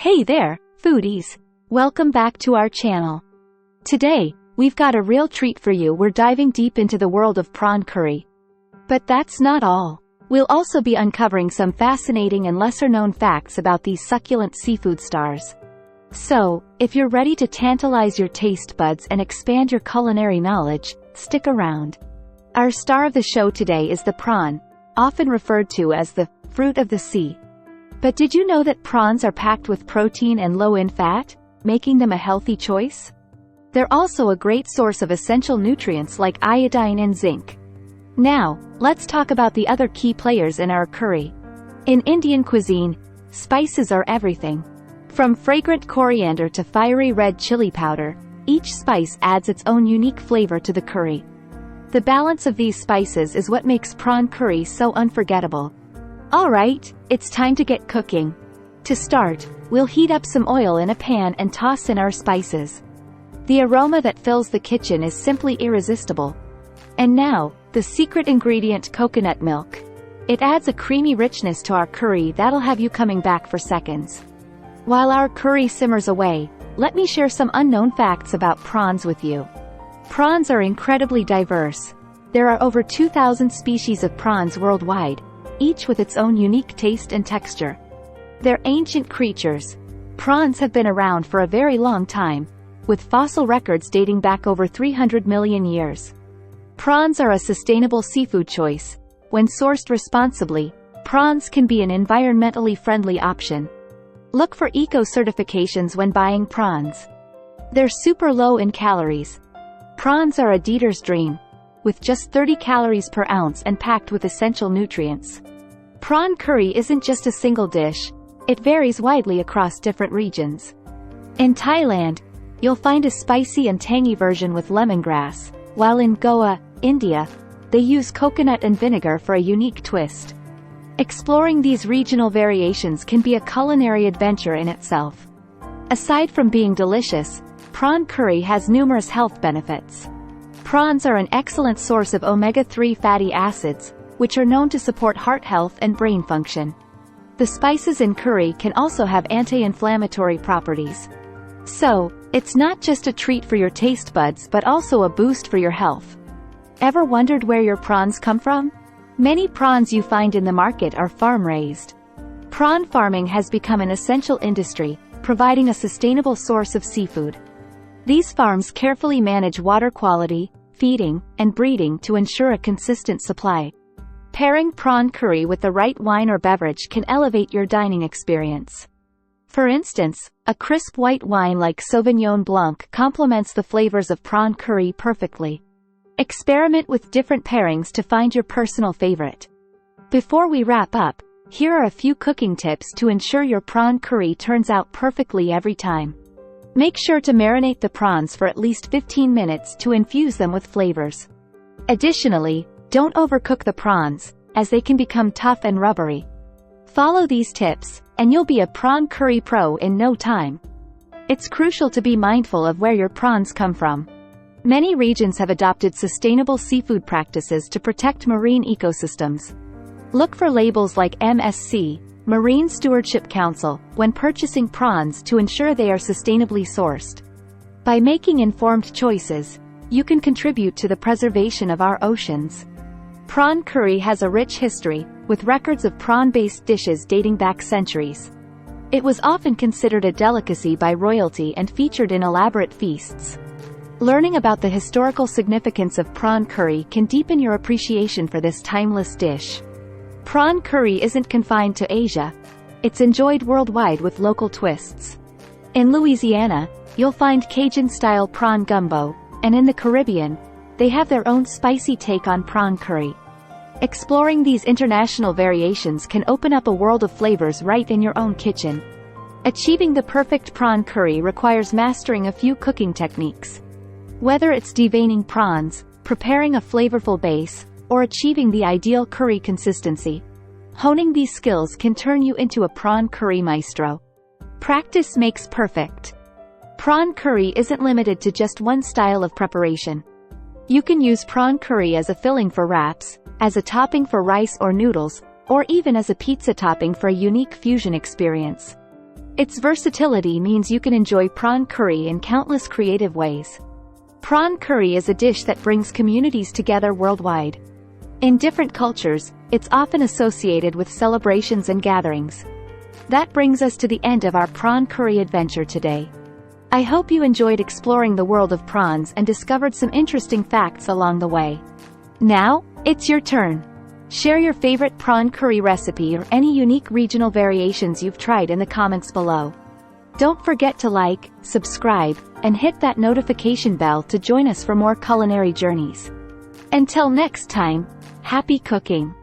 Hey there, foodies! Welcome back to our channel. Today, we've got a real treat for you. We're diving deep into the world of prawn curry. But that's not all. We'll also be uncovering some fascinating and lesser-known facts about these succulent seafood stars. So, if you're ready to tantalize your taste buds and expand your culinary knowledge, stick around. Our star of the show today is the prawn, often referred to as the fruit of the sea. But did you know that prawns are packed with protein and low in fat, making them a healthy choice? They're also a great source of essential nutrients like iodine and zinc. Now, let's talk about the other key players in our curry. In Indian cuisine, spices are everything. From fragrant coriander to fiery red chili powder, each spice adds its own unique flavor to the curry. The balance of these spices is what makes prawn curry so unforgettable. Alright, it's time to get cooking. To start, we'll heat up some oil in a pan and toss in our spices. The aroma that fills the kitchen is simply irresistible. And now, the secret ingredient: coconut milk. It adds a creamy richness to our curry that'll have you coming back for seconds. While our curry simmers away, let me share some unknown facts about prawns with you. Prawns are incredibly diverse. There are over 2,000 species of prawns worldwide, each with its own unique taste and texture. They're ancient creatures. Prawns have been around for a very long time, with fossil records dating back over 300 million years. Prawns are a sustainable seafood choice. When sourced responsibly, prawns can be an environmentally friendly option. Look for eco-certifications when buying prawns. They're super low in calories. Prawns are a eater's dream, with just 30 calories per ounce and packed with essential nutrients. Prawn curry isn't just a single dish, it varies widely across different regions. In Thailand, you'll find a spicy and tangy version with lemongrass, while in Goa, India, they use coconut and vinegar for a unique twist. Exploring these regional variations can be a culinary adventure in itself. Aside from being delicious, prawn curry has numerous health benefits. Prawns are an excellent source of omega-3 fatty acids, which are known to support heart health and brain function. The spices in curry can also have anti-inflammatory properties. So, it's not just a treat for your taste buds but also a boost for your health. Ever wondered where your prawns come from? Many prawns you find in the market are farm-raised. Prawn farming has become an essential industry, providing a sustainable source of seafood. These farms carefully manage water quality, feeding, and breeding to ensure a consistent supply. Pairing prawn curry with the right wine or beverage can elevate your dining experience. For instance, a crisp white wine like Sauvignon Blanc complements the flavors of prawn curry perfectly. Experiment with different pairings to find your personal favorite. Before we wrap up, here are a few cooking tips to ensure your prawn curry turns out perfectly every time. Make sure to marinate the prawns for at least 15 minutes to infuse them with flavors. Additionally, don't overcook the prawns, as they can become tough and rubbery. Follow these tips, and you'll be a prawn curry pro in no time. It's crucial to be mindful of where your prawns come from. Many regions have adopted sustainable seafood practices to protect marine ecosystems. Look for labels like MSC, Marine Stewardship Council, when purchasing prawns to ensure they are sustainably sourced. By making informed choices, you can contribute to the preservation of our oceans. Prawn curry has a rich history, with records of prawn-based dishes dating back centuries. It was often considered a delicacy by royalty and featured in elaborate feasts. Learning about the historical significance of prawn curry can deepen your appreciation for this timeless dish. Prawn curry isn't confined to Asia. It's enjoyed worldwide with local twists. In Louisiana, you'll find Cajun-style prawn gumbo, and in the Caribbean, they have their own spicy take on prawn curry. Exploring these international variations can open up a world of flavors right in your own kitchen. Achieving the perfect prawn curry requires mastering a few cooking techniques. Whether it's deveining prawns, preparing a flavorful base, or achieving the ideal curry consistency, honing these skills can turn you into a prawn curry maestro. Practice makes perfect. Prawn curry isn't limited to just one style of preparation. You can use prawn curry as a filling for wraps, as a topping for rice or noodles, or even as a pizza topping for a unique fusion experience. Its versatility means you can enjoy prawn curry in countless creative ways. Prawn curry is a dish that brings communities together worldwide. In different cultures, it's often associated with celebrations and gatherings. That brings us to the end of our prawn curry adventure today. I hope you enjoyed exploring the world of prawns and discovered some interesting facts along the way. Now, it's your turn. Share your favorite prawn curry recipe or any unique regional variations you've tried in the comments below. Don't forget to like, subscribe, and hit that notification bell to join us for more culinary journeys. Until next time, happy cooking!